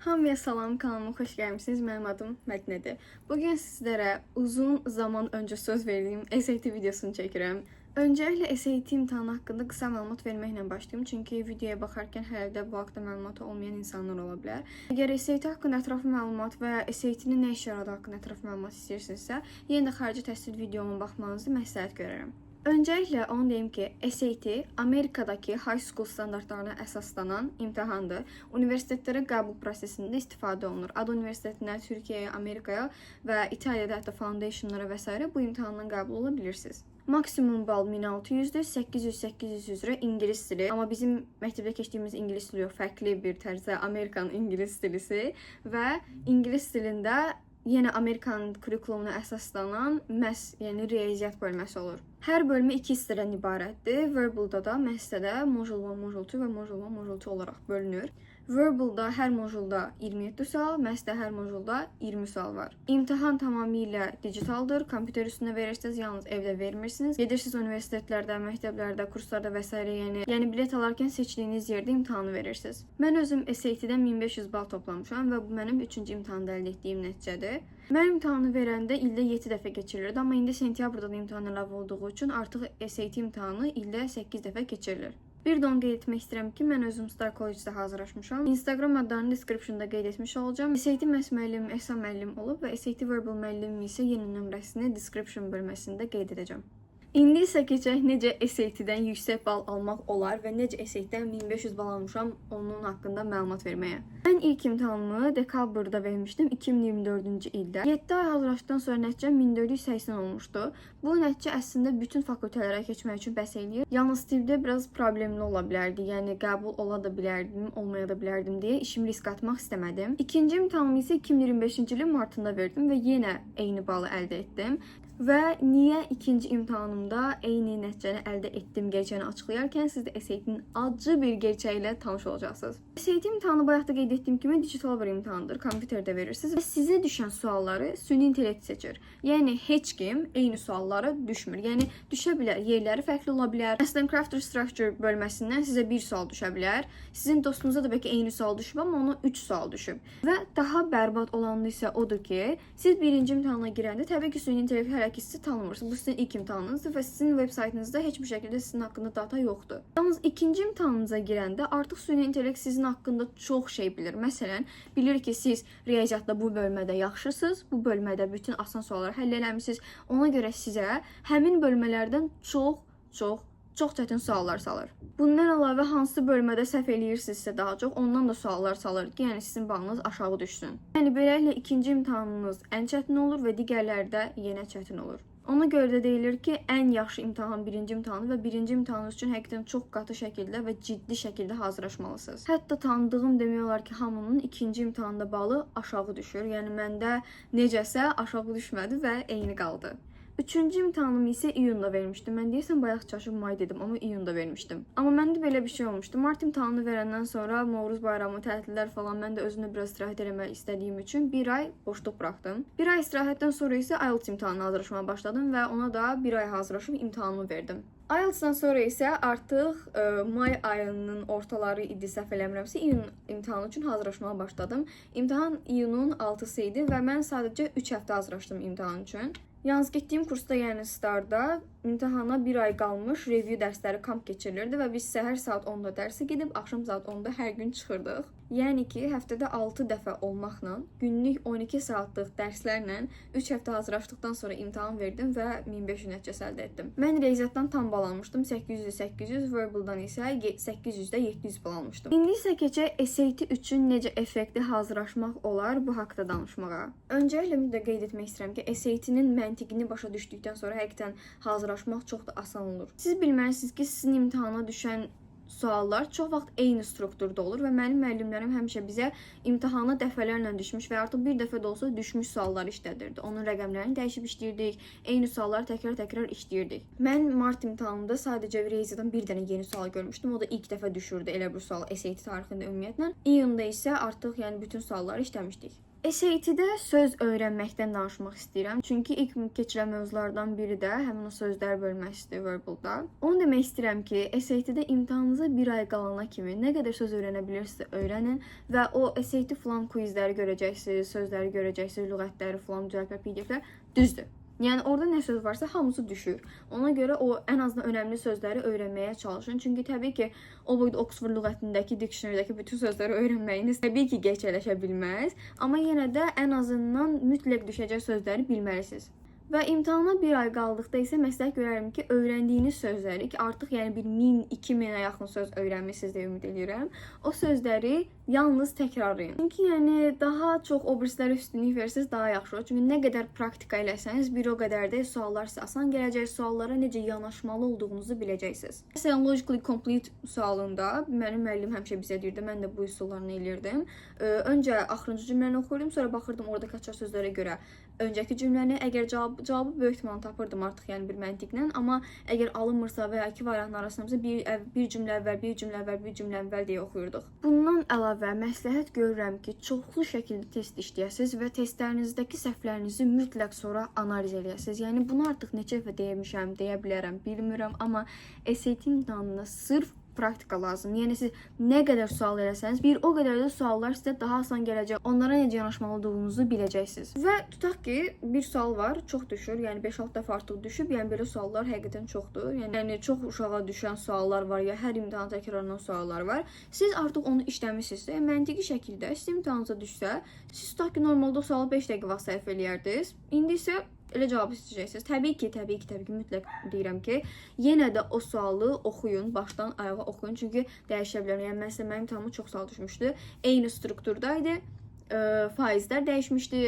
Hamıya salam, kanalıma xoş gəlmisiniz. Mənim adım Mədnədir. Bugün sizlərə uzun zaman öncə söz verdiyim SAT videosunu çəkirəm. Öncəliklə SAT imtahanı haqqında qısa məlumat verməklə başlayım, çünki videoya baxarkən hələ də bu haqda məlumatı olmayan insanlar ola bilər. Əgər SAT haqqında ətraflı məlumat və ya SAT-nin nə işə yaradığı haqqında ətraflı məlumat istəyirsinizsə, yenə də xarici təhsil videomu baxmanızı məsləhət görərəm. Öncəliklə onu deyim ki, SAT Amerikadakı high school standartlarına əsaslanan imtahandır. Universitetlərə qəbul prosesində istifadə olunur. Ad universitetinə, Türkiyəyə, Amerikaya və İtaliyada hətta foundationlara və s. bu imtahandan qəbul ola bilirsiniz. Maksimum bal 1600-dür, 800 üzrə ingilis dili. Amma bizim məktəbdə keçdiyimiz ingilis dili yox, fərqli bir tərzdə Amerikanın ingilis dilisi və ingilis dilində yenə Amerikanın kurikulumuna əsaslanan məhz, yəni riyaziyyat bölməsi olur. Hər bölmə 2 hissədən ibarətdir. Verbalda da məhsədə modul 1, modul 2 və modul 1, modul 2 olaraq bölünür. Verbalda hər modulda 27 sual, məhsədə hər modulda 20 sual var. İmtahan tamamilə digitaldır. Kompüter üstündə verirsiniz, yalnız evdə vermirsiniz. Gedirsiniz universitetlərdə, məktəblərdə, kurslarda və s. Yəni bilet alarkən seçdiyiniz yerdə imtahanı verirsiniz. Mən özüm SAT-dən 1500 bal toplamışam və bu mənim 3-cü imtahanda əldə etdiyim nəticədir. Mən imtahanı verəndə ildə 7 dəfə keçirilirdi, amma indi sentyabrda da imtahan əlavə olduğu üçün artıq SAT imtahanı ildə 8 dəfə keçirilir. Bir də onu qeyd etmək istəyirəm ki, mən özüm Star College-də hazırlaşmışam. Instagram adlarını description-da qeyd etmiş olacağım. SAT məhz müəllimim Ehsan müəllim olub və SAT verbal müəllimim isə yeni nömrəsini description bölməsində qeyd edəcəm. İndi isə keçək necə SAT-dən yüksək bal almaq olar və necə SAT-dən 1500 bal almışam onun haqqında məlumat verməyə. Mən ilk imtahanımı dekabrda vermişdim 2024-cü ildə. 7 ay hazırlaşdıqdan sonra nəticəm 1480 olmuşdu. Bu nəticə əslində bütün fakültələrə keçmək üçün bəs eləyir. Yalnız tibbdə biraz problemli ola bilərdi. Yəni qəbul ola da bilərdim, olmaya da bilərdim deyə işimi risk atmaq istəmədim. İkinci imtahanımı isə 2025-ci ilin martında verdim və yenə eyni balı əldə etdim. Və niyə ikinci imtahanımda eyni nəticəni əldə etdim gerçəyini açıqlayarkən siz də SAT-nin acı bir gerçəyi ilə tanış olacaqsınız. SAT imtahanı bayaqda qeyd etdiyim kimi digital bir imtahandır. Kompüterdə verirsiniz və sizə düşən sualları süni intellekt seçir. Yəni heç kim eyni suallara düşmür. Yəni düşə bilər, yerləri fərqli ola bilər. Məsələn, Crafter Structure bölməsindən sizə bir sual düşə bilər. Sizin dostunuza da bəlkə eyni sual düşüb, amma ona 3 sual düşüb. Və daha bərbad olanı isə odur ki, siz birinci imtahana girəndə təbii ki, süni intellekt hər sizi tanımırsınız. Bu sizin ilk imtahanınızdır və sizin web saytınızda heç bir şəkildə sizin haqqında data yoxdur. Yalnız ikinci imtahanınıza girəndə artıq süni intellekt sizin haqqında çox şey bilir. Məsələn, bilir ki, siz riyaziyyatda bu bölmədə yaxşısınız, bu bölmədə bütün asan sualları həll eləmisiniz. Ona görə sizə həmin bölmələrdən çox çətin suallar salır. Bundan əlavə hansı bölmədə səhv eləyirsinizsə daha çox, ondan da suallar salır ki, yəni sizin balınız aşağı düşsün. Yəni beləliklə ikinci imtahanınız ən çətin olur və digərləri də yenə çətin olur. Ona görə də deyilir ki, ən yaxşı imtahan birinci imtahanı və birinci imtahanınız üçün həqiqətən çox qatı şəkildə və ciddi şəkildə hazırlaşmalısınız. Hətta tanıdığım demək olar ki, hamının ikinci imtahanda balı aşağı düşür. Yəni məndə necəsə aşağı düşmədi və eyni qaldı. Üçüncü imtahanımı isə iyunda vermişdim. Mən deyəsən bayaq çaşıb may dedim, amma iyunda vermişdim. Amma məndə belə bir şey olmuşdu. Mart imtahanını verəndən sonra Novruz bayramı, tətillər falan mən də özümdə biraz istirahət eləmək istədiyim üçün bir ay boşluq buraxdım. Bir ay istirahətdən sonra isə IELTS imtahanına hazırlaşmağa başladım və ona da bir ay hazırlaşıb imtahanımı verdim. IELTS-dan sonra isə artıq may ayının ortaları idi, səhv eləmirəmsə, iyun imtahanı üçün hazırlaşmağa başladım. İmtahan iyunun 6-sı idi və mən sadəcə 3 həftə hazırlaşdım imtahan üçün. Yalnız getdiyim kursda, yəni Starda, imtahana bir ay qalmış review dərsləri kamp keçirilirdi və biz səhər saat 10-da dərsə gedib, axşam saat 10-da hər gün çıxırdıq. Yəni ki, həftədə 6 dəfə olmaqla, günlük 12 saatlıq dərslərlə 3 həftə hazırlaşdıqdan sonra imtahan verdim və 1500 nəticəsi əldə etdim. Mən riyaziyyatdan tam bal almışdım, 800, verbaldan isə 800-də 700 bal almışdım. İndi isə keçək SAT üçün necə effektiv hazırlaşmaq olar bu haqda danışmağa. Öncəliklə bir də qeyd etmək istəyirəm ki, SAT-nin məntiqini başa düşdükdən sonra həqiqətən hazırlaşmaq çox da asan olur. Siz bilməlisiniz ki, sizin imtahana düşən suallar çox vaxt eyni strukturda olur və mənim müəllimlərim həmişə bizə imtahana dəfələrlə düşmüş və artıq bir dəfə də olsa düşmüş sualları işlədirdi. Onun rəqəmlərini dəyişib işləyirdik, eyni sualları təkrar işləyirdik. Mən mart imtahanında sadəcə riyaziyyatdan bir dənə yeni sual görmüşdüm. O da ilk dəfə düşürdü elə bir sual SAT tarixində ümumiyyətlə. İyunda isə artıq yəni bütün sualları işləmişdik. SAT-də söz öyrənməkdən danışmaq istəyirəm. Çünki ilk keçirən mövzulardan biri də həmin o sözlər bölməsidir verbalda. Onu demək istəyirəm ki, SAT-də imtahanınıza bir ay qalana kimi nə qədər söz öyrənə bilirsinizsə öyrənin və o SAT falan quizləri görəcəksiniz, sözləri görəcəksiniz, lüğətləri falan, mücəlfə, PDF-lər düzdür. Yəni orada nə söz varsa hamısı düşür. Ona görə o ən azından önəmli sözləri öyrənməyə çalışın. Çünki təbii ki, o boyda Oxford lüğətindəki, dictionary-dəki bütün sözləri öyrənməyiniz təbii ki, geçələşə bilməz. Amma yenə də ən azından mütləq düşəcək sözləri bilməlisiniz. Və imtahana bir ay qaldıqda isə məsləhət görərəm ki, öyrəndiyiniz sözləri ki, artıq yəni bir 1000-2000-ə yaxın söz öyrənmisiniz deyə ümid edirəm. O sözləri yalnız təkrarlayın. Çünki yəni daha çox o birislərə üstünlük verirsiniz, daha yaxşı olur. Çünki nə qədər praktika eləsəniz, bir o qədər də suallar sizə asan gələcək, suallara necə yanaşmalı olduğunuzu biləcəksiniz. Məsələn, logically complete sualında mənim müəllim həmişə bizə deyirdi, mən də bu üsullarını eləyirdim. Öncə axırıncı cümləni oxuyurdum, sonra baxırdım oradakı açar sözlərə görə öncəki cümləni, əgər cavabı böyük ehtimalle tapırdım artıq, yəni bir məntiqlə, amma əgər alınmırsa və ya iki variantın arasında bir cümlə əvvəl, bir cümlə əvvəl, bir cümlə əvvəl deyə oxuyurduq. Bundan əlavə məsləhət görürəm ki, çoxlu şəkildə test işləyəsiniz və testlərinizdəki səhvlərinizi mütləq sonra analiz edəsiniz. Yəni bunu artıq neçə dəfə demişəm, deyə bilərəm, bilmirəm, amma SAT imtahanına sırf praktika lazım. Yəni siz nə qədər sual eləsəniz, bir o qədər də suallar sizə daha asan gələcək. Onlara necə yanaşmalı olduğunuzu biləcəksiniz. Və tutaq ki, bir sual var, çox düşür. Yəni 5-6 dəfə artıq düşüb. Yəni belə suallar həqiqətən çoxdur. Yəni çox uşağa düşən suallar var ya, hər imtahan təkrarlanan suallar var. Siz artıq onu işləmisinizsə, məntiqi şəkildə siz imtahanınıza düşsə, siz tutaq ki, normalda o sualı 5 dəqiqə vaxt sərf eləyərdiniz. İndi isə elə cavab istəyəcəksiniz. Təbii ki, mütləq deyirəm ki, yenə də o sualı oxuyun, başdan ayağa oxuyun. Çünki dəyişə bilər. Yəni məsələn, mənim imtahanıma çox sual düşmüşdü. Eyni strukturdaydı. Faizlər dəyişmişdi,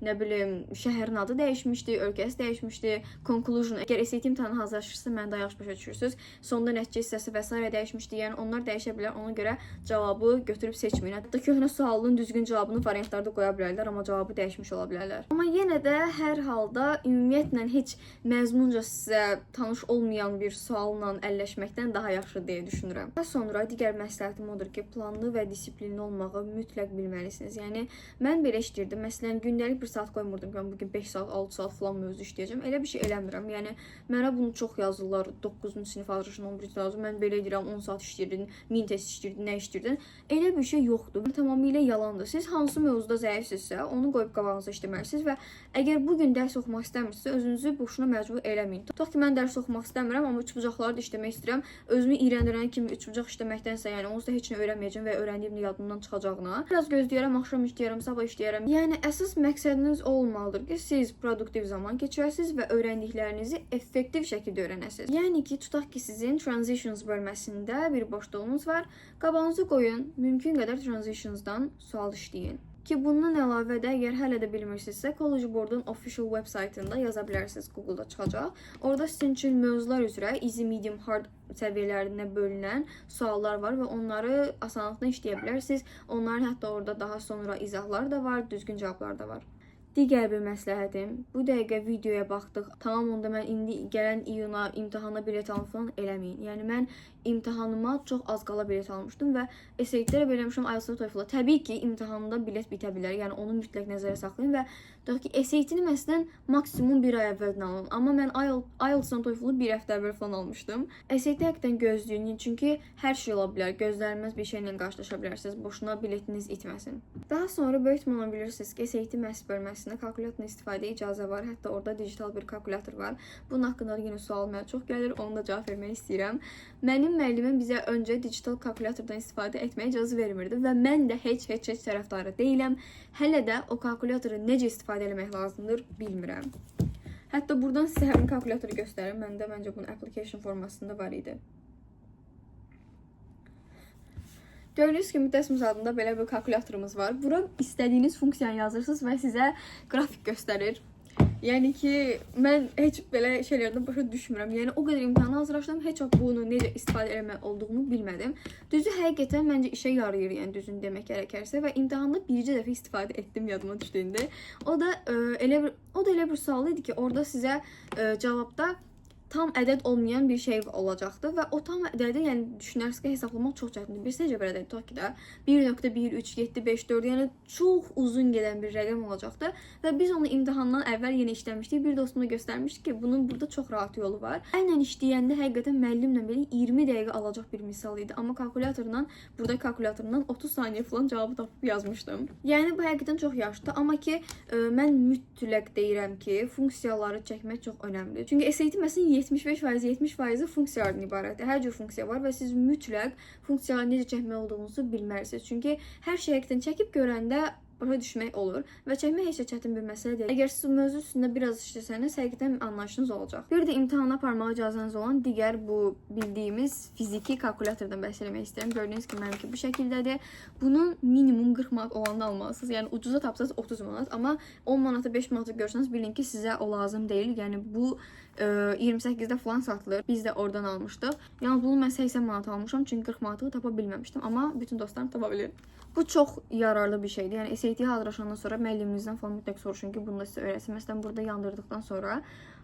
nə bilim, şəhərin adı dəyişmişdi, ölkəsi dəyişmişdi, conclusion, əgər SAT imtahanı hazırlaşırsa, mən daha yaxşı başa düşürsünüz, sonda nəticə hissəsi və s. dəyişmişdi, yəni onlar dəyişə bilər, ona görə cavabı götürüb seçməyin. Hətta köhnə sualın düzgün cavabını variantlarda qoya bilərlər, amma cavabı dəyişmiş ola bilərlər. Amma yenə də hər halda ümumiyyətlə heç məzmunca sizə tanış olmayan bir sualla əlləşməkdən daha yaxşı deyə düşünürəm. Və sonra digər məsləhətim odur ki, planlı və disiplinli olmağı mütləq bilməlisiniz. Yəni mən belə işləyirdim. Məsələn, gündəlik 1 saat qoymurdum ki, mən bugün 5 saat, 6 saat falan mövzu işləyəcəm. Elə bir şey eləmirəm. Yəni mənə bunu çox yazırlar. 9-cu sinif hazırlaşın 11-ci lazım. Mən belə edirəm, 10 saat işləyirdin, 1000 test işləyirdin, nə işləyirdin? Elə bir şey yoxdur. Tamamilə yalandır. Siz hansı mövzuda zəifsinizsə, onu qoyub qabağınıza işləməlisiniz və əgər bu gün dərs oxumaq istəmirsinizsə, özünüzü boşuna məcbur eləməyin. Tutaq ki, mən dərs oxumaq istəmirəm, amma üçbucaqları da işləmək istəyirəm. Özümü iyrəndirən kimi üçbucaq işləməkdənsə, yəni onsuz da heç nə öyrənməyəcəm və öyrəndiyim də yadımdan çıxacağına. Biraz gözləyərəm, axşam işləyərəm, sabah işləyərəm. Yəni əsas məqsədiniz olmalıdır ki, siz produktiv zaman keçirəsiniz və öyrəndiklərinizi effektiv şəkildə öyrənəsiniz. Yəni ki, tutaq ki, sizin transitions bölməsində bir boşluğunuz var. Qabağınıza qoyun, mümkün qədər transitionsdan sual işləyin. Ki bundan əlavə də əgər hələ də bilmirsinizsə, College Board-un official website-ında yaza bilərsiniz, Google-da çıxacaq. Orada sizin üçün mövzular üzrə easy, medium, hard səviyyələrində bölünən suallar var və onları asanlıqla işləyə bilərsiniz. Onların hətta orada daha sonra izahlar da var, düzgün cavablar da var. Digər bir məsləhətim, bu dəqiqə videoya baxdıq. Tamam, onda mən indi gələn iyuna imtahana bilet alım falan eləməyin. Yəni mən imtahanıma çox az qala bilet almışdım və SAT-lərə beləmişəm, IELTS-lə, TOEFL-a. Təbii ki, imtahanında bilet bitə bilər. Yəni onu mütləq nəzərə saxlayın və deyək ki, SAT-ni məsələn maksimum 1 ay əvvəldən alın. Amma mən IELTS-lə, TOEFL-u 1 həftə əvvəl falan almışdım. SAT-i həqiqətən gözləyin, çünki hər şey ola bilər. Gözlənilməz bir şeylə qarşılaşa bilərsiniz. Boşuna biletiniz itməsin. Daha sonra böyük ehtimalla bilirsiniz ki, SAT məhz bölməsində kalkulatorun istifadə icazə var. Hətta orada digital bir kalkulator var. Bunun haqqında yenə sual mənə çox gəlir. Onu da cavab vermək istəyirəm. Mənim müəllimim bizə öncə digital kalkulatordan istifadə etməyə icazə vermirdi və mən də heç tərəfdarı deyiləm. Hələ də o kalkulatoru necə istifadə etmək lazımdır bilmirəm. Hətta buradan sizə həmin kalkulatoru göstərim. Məndə məncə bunun application formasında var idi. Gördüyünüz kimi dərs adında belə bir kalkulatorumuz var. Bura istədiyiniz funksiyanı yazırsınız və sizə qrafik göstərir. Yəni ki, mən heç belə şeylərdən başa düşmürəm. Yəni o qədər imtahana hazırlaşdım, heç bunu necə istifadə etmək olduğunu bilmədim. Düzü həqiqətən məncə işə yarayır, yəni düzünü demək gərəkərsə və imtahanda bircə dəfə istifadə etdim, yadıma düşdüyündə. O da elə bir sual idi ki, orada sizə cavabda tam ədəd olmayan bir şey olacaqdı və o tam ədədi, yəni düşünərsiniz ki, hesablamaq çox çətindir. Biz necə bir ədəd tutaq ki də 1.13754, yəni çox uzun gedən bir rəqəm olacaqdı və biz onu imtahandan əvvəl yenə işləmişdik. Bir dostuma göstərmişdik ki, bunun burada çox rahat yolu var. Əllə işləyəndə həqiqətən müəllimlə belə 20 dəqiqə alacaq bir misal idi. Amma burada kalkulatordan 30 saniyə falan cavabı tapıb yazmışdım. Yəni bu həqiqətən çox yaxşıdır. Amma ki, mən mütləq deyirəm ki, funksiyaları çəkmək çox önəmlidir. Çünki SAT məsələn 70% funksiyalardan ibarətdir. Hər cür funksiya var və siz mütləq funksiyaları necə çəkmək olduğunuzu bilməlisiniz. Çünki hər şey həqiqətən çəkib görəndə başa düşmək olur və çəkmək heç də çətin bir məsələ deyil. Əgər siz mövzu üstündə biraz işləsəniz, həqiqətən anlayışınız olacaq. Bir də imtahana aparmağa icazəniz olan digər bu bildiyimiz fiziki kalkulatordan bəhs etmək istəyirəm. Gördüyünüz kimi mənimki bu şəkildədir. Bunun minimum 40 manat olanda almalısınız. Yəni ucuza tapsanız 30 manat, amma 10 manata 5 manata görsəniz bilin ki, sizə o lazım deyil. Yəni bu 28-də falan satılır. Biz də oradan almışdıq. Yəni bunu mən 80 manat almışam, çünki 40 manatı tapa bilməmişdim, amma bütün dostlarım tapa bilir. Bu çox yararlı bir şeydir. Yəni SAT-yə hazırlaşandan sonra müəlliminizdən falan mütləq soruşun ki, bunu da sizə öyrətsin. Məsələn, burada yandırdıqdan sonra,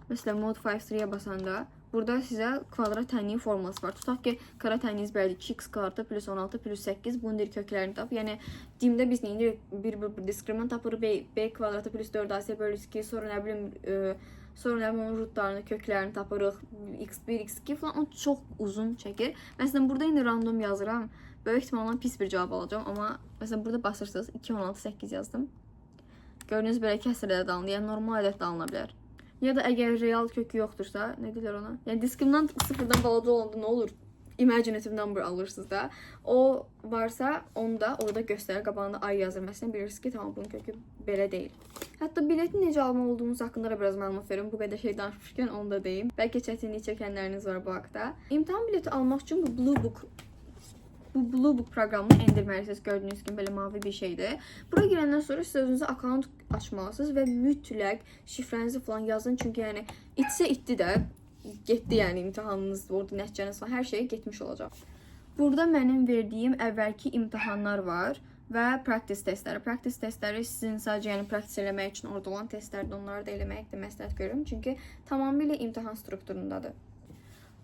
məsələn, Mod 5-3-yə basanda burada sizə kvadrat tənliyin forması var. Tutaq ki, kara tənliyiniz belədir. 2x kvadratı plus 16 plus 8. Bunun deyir köklərini tap. Yəni dimdə biz nə edirik? Bir diskriminant tapırıq. B kvadratı plus 4ac bölü 2. Sonra nə bilim onun rutlarını, köklərini tapırıq. x1, x2 falan. O çox uzun çəkir. Məsələn, burada indi random yazıram. Böyük ihtimalla pis bir cavab alacağım, amma məsələn burada basırsınız 2, 16, 8 yazdım. Gördüyünüz belə kəsr ədəd alınır, yəni normal ədəd də alına bilər. Ya da əgər real kökü yoxdursa, nə deyirlər ona? Yəni diskriminant sıfırdan balaca olanda nə olur? Imaginative number alırsınız da. O varsa onu da orada göstərir, qabağında ay yazır. Məsələn, bilirsiniz ki, tamam bunun kökü belə deyil. Hətta biletin necə alma olduğunuz haqqında da biraz məlumat verin. Bu qədər şey danışmışkən onu da deyim. Bəlkə çətinlik çəkənləriniz var bu haqda. İmtahan bileti almaq üçün bu Blue Book proqramını endirməlisiniz. Gördüyünüz kimi belə mavi bir şeydir. Bura girəndən sonra siz özünüzə account açmalısınız və mütləq şifrənizi falan yazın. Çünki yəni itsə itdi də, getdi yəni imtahanınız, orada nəticəniz falan hər şey getmiş olacaq. Burada mənim verdiyim əvvəlki imtahanlar var və practice testləri. Practice testləri sizin sadəcə yəni practice eləmək üçün orada olan testlərdir. Onları da eləmək də məsləhət görürüm. Çünki tamamilə imtahan strukturundadır.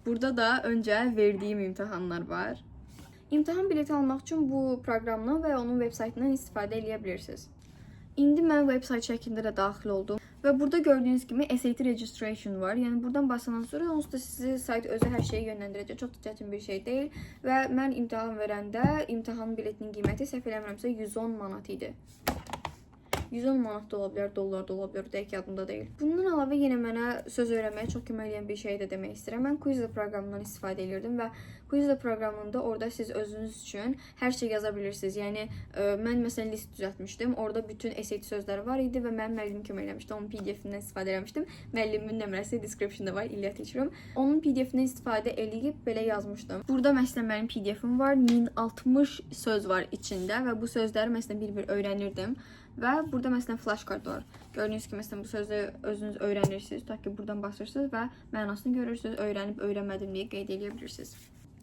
Burada da öncə verdiyim imtahanlar var. İmtahan bileti almaq üçün bu proqramdan və onun veb-saytından istifadə edə bilirsiniz. İndi mən veb-sayt şəklində də daxil oldum və burada gördüyünüz kimi SAT registration var. Yəni buradan basandan sonra onsuz da sizi sayt özü hər şeyi yönləndirəcək. Çox da çətin bir şey deyil və mən imtahan verəndə imtahan biletinin qiyməti səhv eləmirəmsə 110 manat idi. 110 manat da ola bilər, dollar da ola bilər, dəqiq yadımda deyil. Bundan əlavə yenə mənə söz öyrənməyə çox kömək edən bir şey də demək istəyirəm. Mən Quizlet proqramından istifadə edirdim və Quizlet proqramında orada siz özünüz üçün hər şey yaza bilirsiniz. Yəni mən məsələn list düzəltmişdim. Orada bütün SAT sözləri var idi və mənim müəllimim kömək eləmişdi. Onun PDF-indən istifadə eləmişdim. Müəllimimin nömrəsi description-da var, İlyas Teacher'ım. Onun PDF-indən istifadə eləyib belə yazmışdım. Burada məsələn mənim PDF-im var. 1060 söz var içində və bu sözləri məsələn bir-bir öyrənirdim. Və burada məsələn flashcard var. Gördüyünüz kimi məsələn bu sözü özünüz öyrənirsiniz. Tutaq ki buradan basırsınız və mənasını görürsünüz. Öyrənib öyrənmədim deyə qeyd edə bilirsiniz.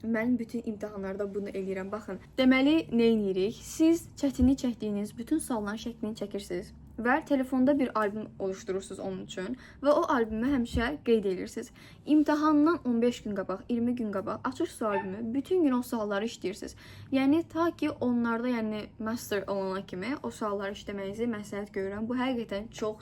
Mən bütün imtahanlarda bunu eləyirəm. Baxın, deməli nə edirik? Siz çətinlik çəkdiyiniz bütün sualların şəklini çəkirsiniz və telefonda bir albüm oluşdurursunuz onun üçün və o albümü həmişə qeyd edirsiniz. İmtahandan 15 gün qabaq, 20 gün qabaq açır su albümü, bütün gün o sualları işləyirsiniz. Yəni ta ki onlarda, yəni master olana kimi o sualları işləməyinizi məsləhət görürəm. Bu həqiqətən çox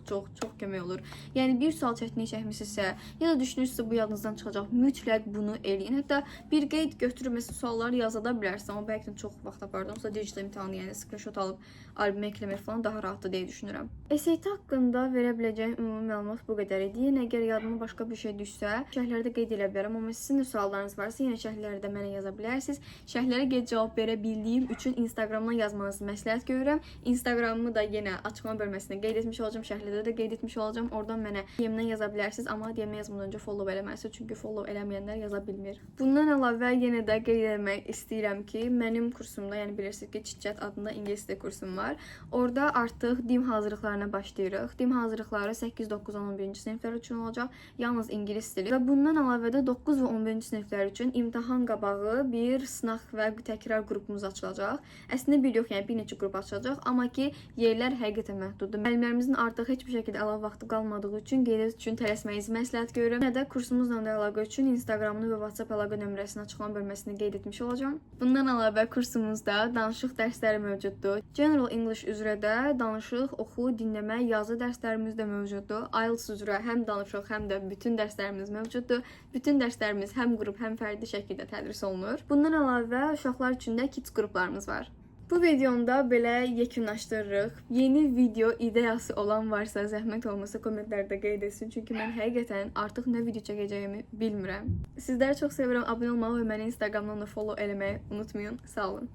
kömək olur. Yəni bir sual çətinlik çəkmisinizsə, ya da düşünürsünüzsə bu yadınızdan çıxacaq, mütləq bunu eləyin. Hətta bir qeyd götürüb məsələn sualları yazada bilərsiniz, amma bu həqiqətən çox vaxt apardım. Sonra digital imtahanı, yəni screenshot alıb albümə ekləmək falan daha rahatdır deyə düşünürəm. SAT haqqında verə biləcəyim ümumi məlumat bu qədər idi. Yəni əgər yadıma başqa bir şey düşsə, şərhlərdə qeyd edə bilərəm. Amma sizin də suallarınız varsa, yenə şərhlərdə mənə yaza bilərsiniz. Şərhlərə qeyd cavab verə bildiyim üçün Instagramdan yazmanızı məsləhət görürəm. Instagramımı da yenə açıqlama bölməsində qeyd etmiş olacağam, şərhlərdə də qeyd etmiş olacağam. Oradan mənə DM-dən yaza bilərsiniz, amma DM-ə yazmadan öncə follow eləməlisiniz, çünki follow eləməyənlər yaza bilmir. Bundan əlavə yenə də qeyd etmək istəyirəm ki, mənim kursumda, yəni bilirsiniz ki, Chitchat adında ingilis dili kursum var. Orada artıq dim hazır hazırlıqlarına başlayırıq. Dim hazırlıqları 8, 9, 10, 11-ci siniflər üçün olacaq. Yalnız ingilis dili və bundan əlavə də 9 və 11-ci siniflər üçün imtahan qabağı bir sınaq və bir təkrar qrupumuz açılacaq. Əslində bir yox, yəni bir neçə qrup açılacaq, amma ki yerlər həqiqətən məhduddur. Müəllimlərimizin artıq heç bir şəkildə əlavə vaxtı qalmadığı üçün qeyd üçün tələsməyinizi məsləhət görürəm. Nə də kursumuzla da əlaqə üçün Instagramını və WhatsApp əlaqə nömrəsini açıqlama bölməsində qeyd etmiş olacağam. Bundan əlavə kursumuzda danışıq dərsləri mövcuddur. General English üzrə də danışıq, oxu, dinləmə, yazı dərslərimiz də mövcuddur. IELTS üzrə həm danışıq, həm də bütün dərslərimiz mövcuddur. Bütün dərslərimiz həm qrup, həm fərdi şəkildə tədris olunur. Bundan əlavə uşaqlar üçün də kids qruplarımız var. Bu videomda belə yekunlaşdırırıq. Yeni video ideyası olan varsa zəhmət olmasa kommentlərdə qeyd etsin. Çünki mən həqiqətən artıq nə video çəkəcəyimi bilmirəm. Sizləri çox sevirəm. Abunə olmağı və məni Instagramdan da follow eləməyi unutmayın. Sağ olun.